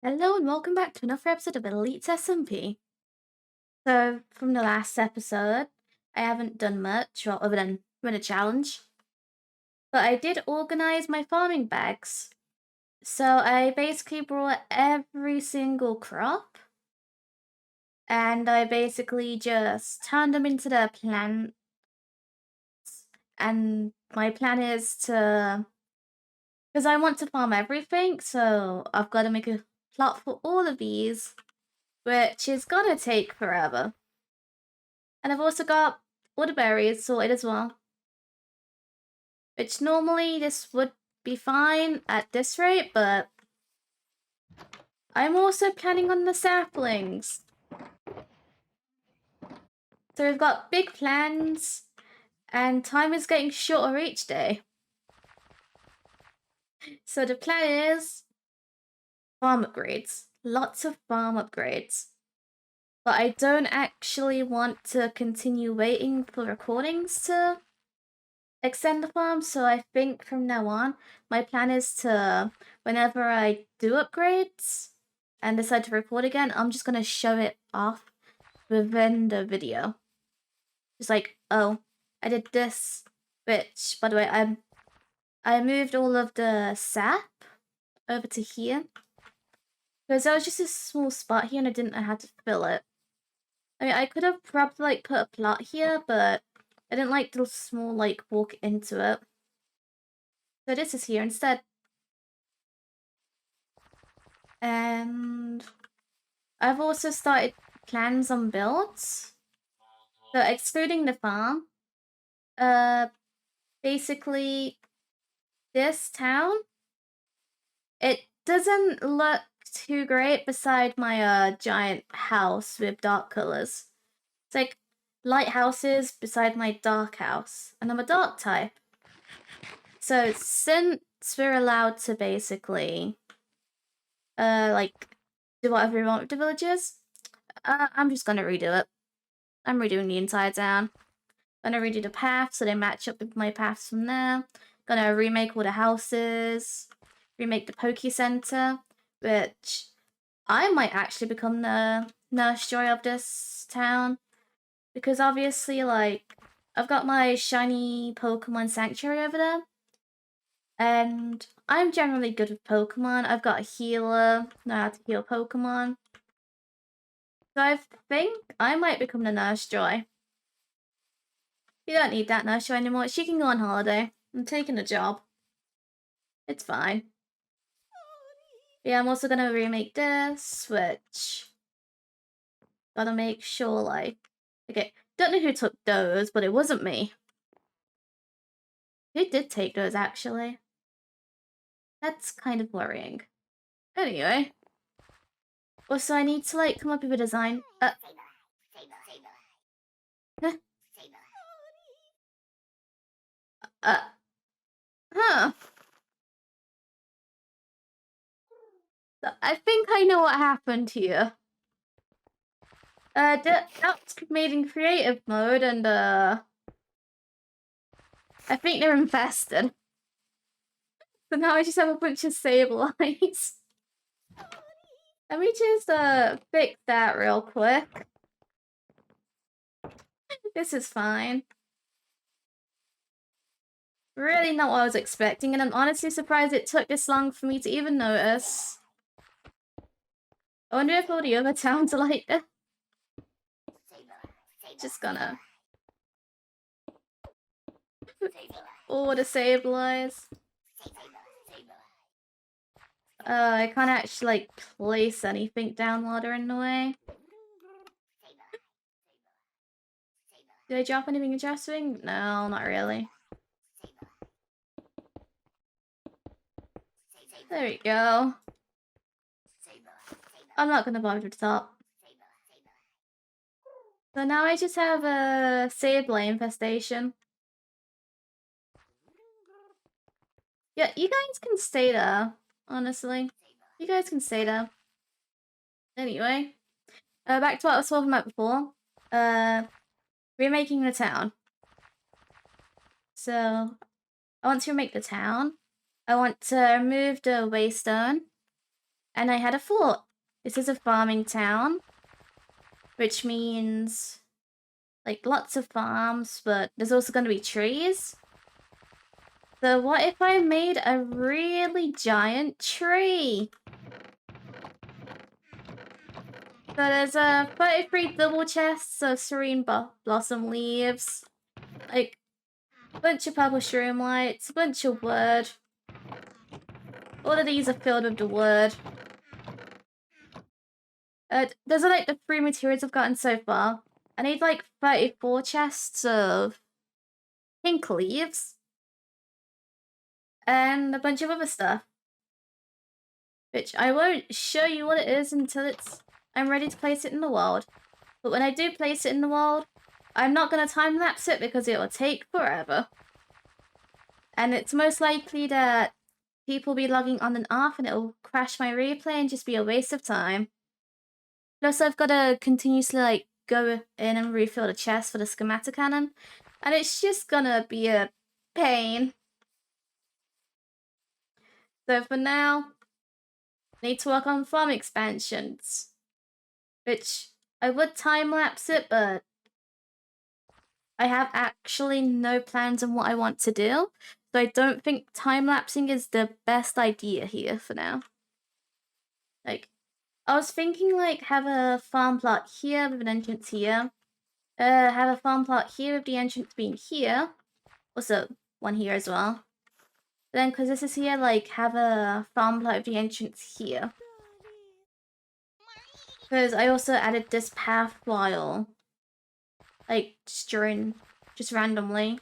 Hello and welcome back to another episode of ElitesSMP. So, from the last episode, I haven't done much, well, other than win a challenge. But I did organize my farming bags. So I basically brought every single crop. And I basically just turned them into the plants. And my plan is to... Because I want to farm everything, so I've got to make a plot for all of these. Which is gonna take forever. And I've also got all the berries sorted as well. Which normally this would be fine at this rate, but I'm also planning on the saplings. So we've got big plans, and time is getting shorter each day. So the plan is farm upgrades. Lots of farm upgrades. But I don't actually want to continue waiting for recordings to extend the farm, so I think from now on, my plan is to, whenever I do upgrades and decide to record again, I'm just gonna show it off within the video. Just like, oh, I did this, which, by the way, I moved all of the sap over to here, because there was just a small spot here and I didn't know how to fill it. I mean, I could have probably, like, put a plot here, but I didn't like the small, like, walk into it. So this is here instead. And I've also started plans on builds. So excluding the farm, basically this town, it doesn't look too great beside my giant house with dark colors. It's like light houses beside my dark house, and I'm a dark type. So since we're allowed to basically like do whatever we want with the villages, I'm just gonna redo it. I'm redoing the entire town. Gonna redo the paths so they match up with my paths from there. Gonna remake all the houses. Remake the Poke Center, which I might actually become the nurse joy of this town. Because obviously, like, I've got my shiny Pokemon Sanctuary over there. And I'm generally good with Pokemon. I've got a healer, know how to heal Pokemon. So I think I might become the nurse joy. You don't need that nurse joy anymore. She can go on holiday. I'm taking a job. It's fine. Yeah, I'm also gonna remake this, which... Gotta make sure, like... Okay, don't know who took those, but it wasn't me. Who did take those, actually? That's kind of worrying. Anyway. Also, I need to, like, come up with a design. Huh. I think I know what happened here. That's made in creative mode, and, I think they're infested. So now I just have a bunch of Sableyes. Let me just, fix that real quick. This is fine. Really not what I was expecting, and I'm honestly surprised it took this long for me to even notice. I wonder if all the other towns are like this. Just gonna... All the Sableyes. I can't actually, like, place anything down while they're in the way. Did I drop anything interesting? No, not really. There we go. I'm not gonna bother with the top. So now I just have a Sableye infestation. Yeah, you guys can stay there, honestly. You guys can stay there. Anyway, back to what I was talking about before. Remaking the town. So, I want to remake the town. I want to remove the waystone. And I had a thought. This is a farming town, which means like lots of farms, but there's also going to be trees. So what if I made a really giant tree? So there's 33 double chests of serene blossom leaves, like a bunch of purple shroom lights, a bunch of wood. All of these are filled with the wood. Those are like the 3 materials I've gotten so far. I need like 34 chests of pink leaves. And a bunch of other stuff. Which I won't show you what it is until I'm ready to place it in the world. But when I do place it in the world, I'm not going to time-lapse it because it will take forever. And it's most likely that people will be logging on and off and it'll crash my replay and just be a waste of time. Plus I've got to continuously like go in and refill the chest for the schematic cannon. And it's just gonna be a pain. So for now, I need to work on farm expansions. Which I would time-lapse it, but I have actually no plans on what I want to do. So I don't think time-lapsing is the best idea here for now. Like, I was thinking like have a farm plot here with an entrance here. Have a farm plot here with the entrance being here. Also, one here as well. Then, because this is here, like, have a farm plot with the entrance here. Because I also added this path while, like, just randomly.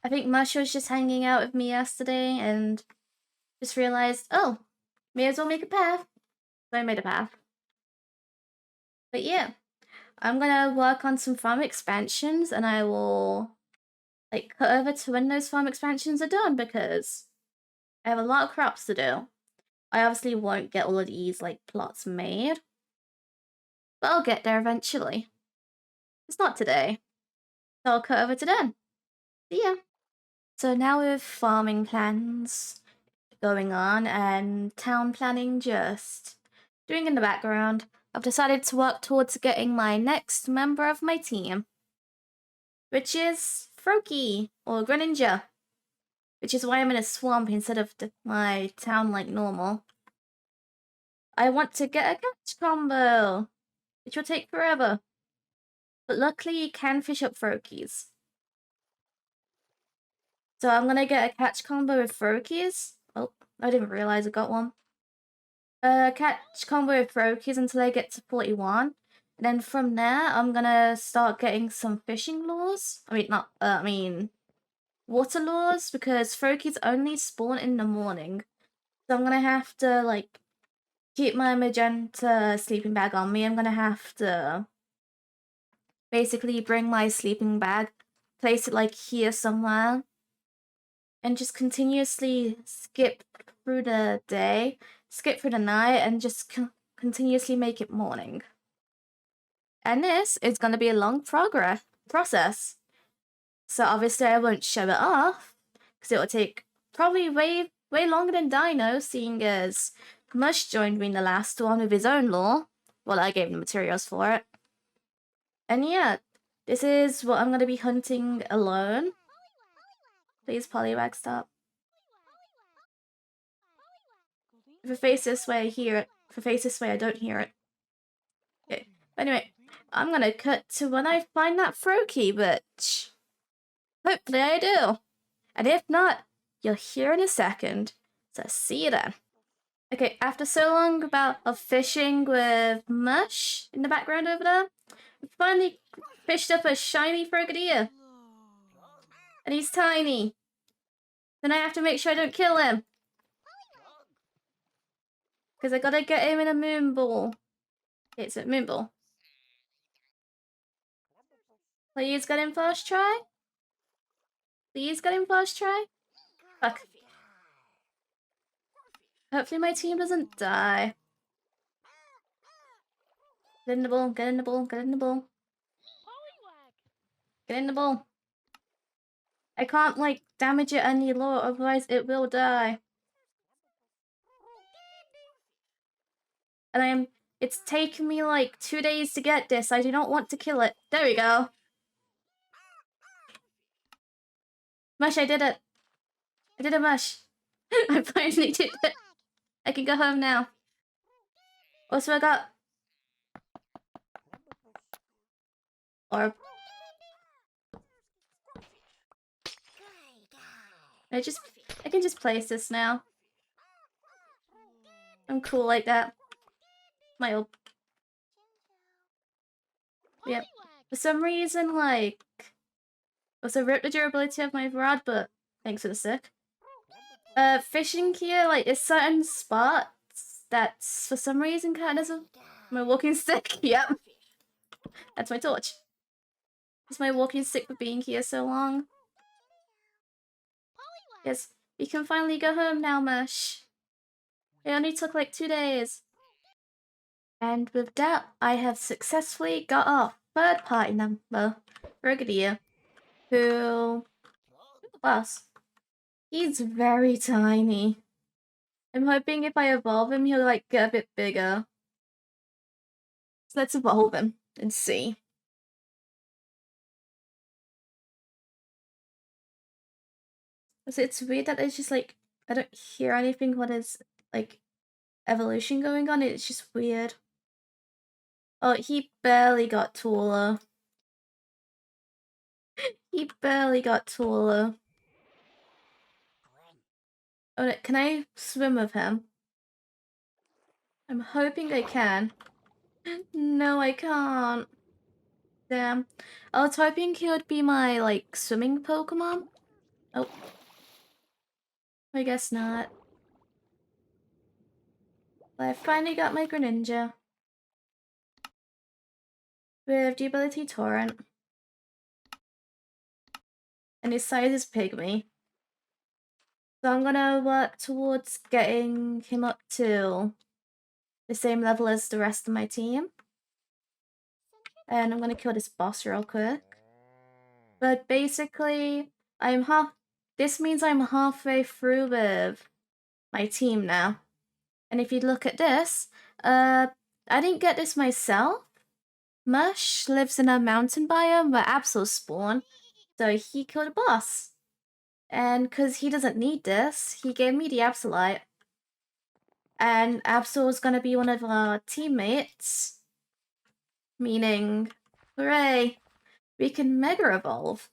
I think Mush was just hanging out with me yesterday and just realized, oh, may as well make a path. So I made a path. But yeah, I'm gonna work on some farm expansions and I will, like, cut over to when those farm expansions are done because I have a lot of crops to do. I obviously won't get all of these, like, plots made. But I'll get there eventually. It's not today. So I'll cut over to then. See ya. So now with farming plans going on and town planning just doing in the background, I've decided to work towards getting my next member of my team. Which is Froakie, or Greninja. Which is why I'm in a swamp instead of my town like normal. I want to get a catch combo, which will take forever. But luckily you can fish up Froakies. So I'm gonna get a catch combo with Froakies. Oh, I didn't realize I got one. Catch combo with Froakies until I get to 41. And then from there, I'm gonna start getting some fishing lures. I mean, water lures, because Froakies only spawn in the morning. So I'm gonna have to, like, keep my magenta sleeping bag on me. I'm gonna have to basically bring my sleeping bag, place it, like, here somewhere, and just continuously skip through the day, skip through the night, and just continuously make it morning. And this is going to be a long process. So obviously I won't show it off, because it will take probably way longer than Dino, seeing as Mush joined me in the last one with his own lore. Well, I gave him the materials for it. And yeah, this is what I'm going to be hunting alone. Please, Poliwag, stop. If I face this way, I hear it. If I face this way, I don't hear it. Okay. Anyway, I'm gonna cut to when I find that Froakie, but hopefully I do. And if not, you'll hear in a second. So see you then. Okay, after so long of fishing with Mush in the background over there, I finally fished up a shiny Frogadier. And he's tiny. Then I have to make sure I don't kill him. Because I gotta get him in a moon ball. It's a moon ball. Please get him first try. Please get him first try. Fuck. Hopefully my team doesn't die. Get in the ball, get in the ball, get in the ball. Get in the ball. I can't, like, damage it any lower, otherwise it will die. And it's taken me like 2 days to get this. I do not want to kill it. There we go. Mush, I did it. I did it, Mush. I finally did it. I can go home now. Also, I got orb. I can just place this now. I'm cool like that. My old. Yep. For some reason, like, also ripped the durability of my rod, but thanks for the stick. Fishing gear, like, there's certain spots that's for some reason kind of my walking stick. Yep. That's my torch. It's my walking stick for being here so long. Yes, you can finally go home now, Mush. It only took like 2 days. And with that, I have successfully got our third party member, Brigadier, who was. He's very tiny. I'm hoping if I evolve him, he'll like get a bit bigger. So let's evolve him and see. So it's weird that it's just like, I don't hear anything when there's like evolution going on. It's just weird. Oh, he barely got taller. He barely got taller. Oh, can I swim with him? I'm hoping I can. No, I can't. Damn. I was hoping he would be my, like, swimming Pokemon. Oh. I guess not. But I finally got my Greninja. With the ability Torrent. And his size is Pygmy. So I'm gonna work towards getting him up to the same level as the rest of my team. And I'm gonna kill this boss real quick. But basically, this means I'm halfway through with my team now. And if you look at this, I didn't get this myself. Mush lives in a mountain biome where Absol spawn, so he killed a boss. And because he doesn't need this, he gave me the Absolite. And Absol is going to be one of our teammates. Meaning, hooray, we can Mega Evolve.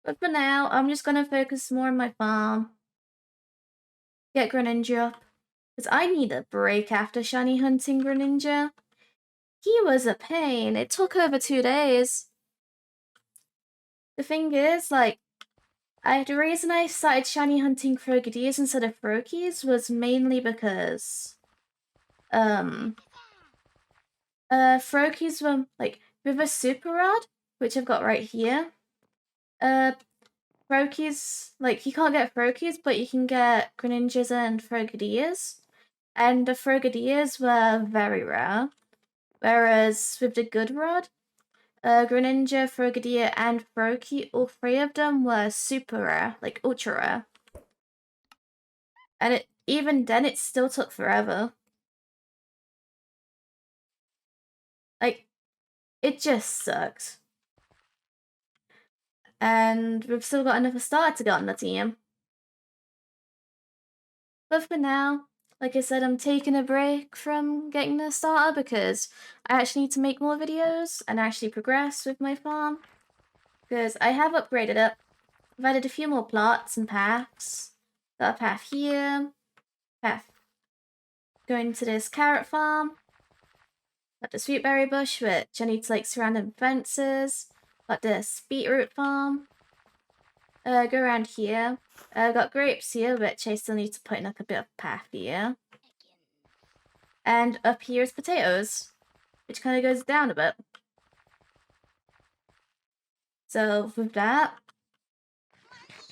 But for now, I'm just going to focus more on my farm. Get Greninja up. Because I need a break after shiny hunting Greninja. He was a pain. It took over 2 days. The thing is, like, the reason I started shiny hunting Frogadiers instead of Froakies was mainly because, Froakies were, like, with a Super Rod, which I've got right here, Froakies, like, you can't get Froakies, but you can get Greninjas and Frogadiers, and the Frogadiers were very rare, whereas with the Good Rod, Greninja, Frogadier, and Froakie, all 3 of them were super rare, like ultra rare. And even then, it still took forever. Like, it just sucked. And we've still got another starter to get on the team. But for now, like I said, I'm taking a break from getting the starter because I actually need to make more videos and actually progress with my farm. Because I have upgraded it. I've added a few more plots and paths. Got a path here. Path going to this carrot farm. Got the sweetberry bush, which I need to like surround in fences. Got this beetroot farm. Go around here. Got grapes here, which I still need to put in like a bit of a path here. And up here is potatoes, which kind of goes down a bit. So with that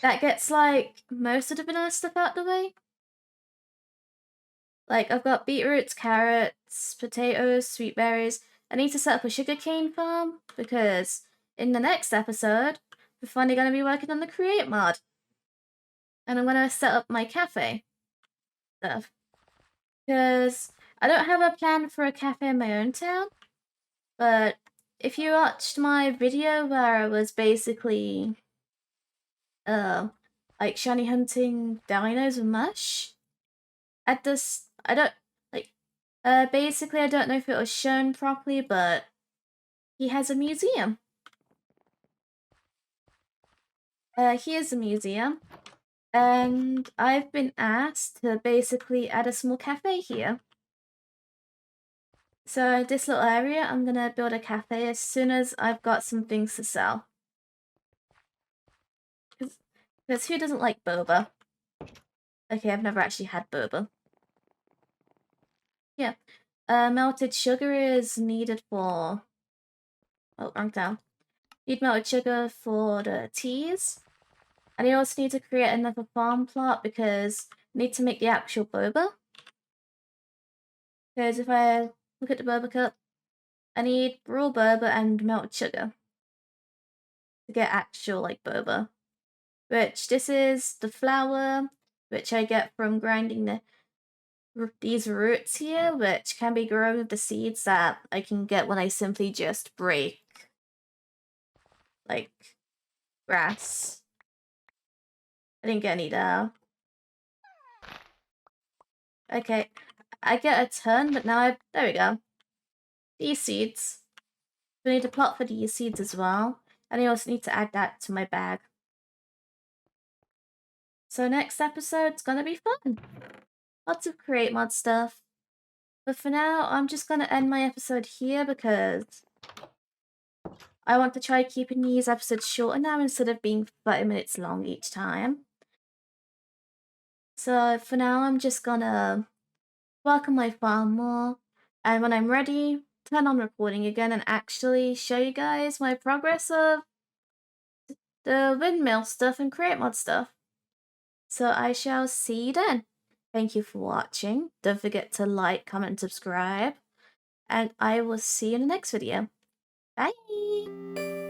gets like most of the vanilla stuff out the way. Like I've got beetroots, carrots, potatoes, sweet berries. I need to set up a sugarcane farm because in the next episode, we're finally going to be working on the create mod. And I'm going to set up my cafe stuff. Because I don't have a plan for a cafe in my own town, but if you watched my video where I was basically like shiny hunting dinos with mush, at this I don't like basically I don't know if it was shown properly, but he has a museum. Here's a museum, and I've been asked to basically add a small cafe here. So this little area, I'm gonna build a cafe as soon as I've got some things to sell. Because who doesn't like boba? Okay, I've never actually had boba. Yeah. Melted sugar is needed for... Oh, wrong down. Need melted sugar for the teas. And you also need to create another farm plot because I need to make the actual boba. Because if I look at the boba cup, I need raw boba and melted sugar to get actual like boba. Which this is the flour, which I get from grinding these roots here, which can be grown with the seeds that I can get when I simply just break like grass. I didn't get any there. Okay, I get a ton, but now there we go. These seeds. So I need a plot for these seeds as well. And I also need to add that to my bag. So next episode's gonna be fun. Lots of create mod stuff. But for now, I'm just gonna end my episode here because I want to try keeping these episodes shorter now instead of being 30 minutes long each time. So for now, I'm just gonna work on my farm more, and when I'm ready, turn on recording again and actually show you guys my progress of the windmill stuff and create mod stuff. So I shall see you then. Thank you for watching. Don't forget to like, comment, and subscribe. And I will see you in the next video. Bye!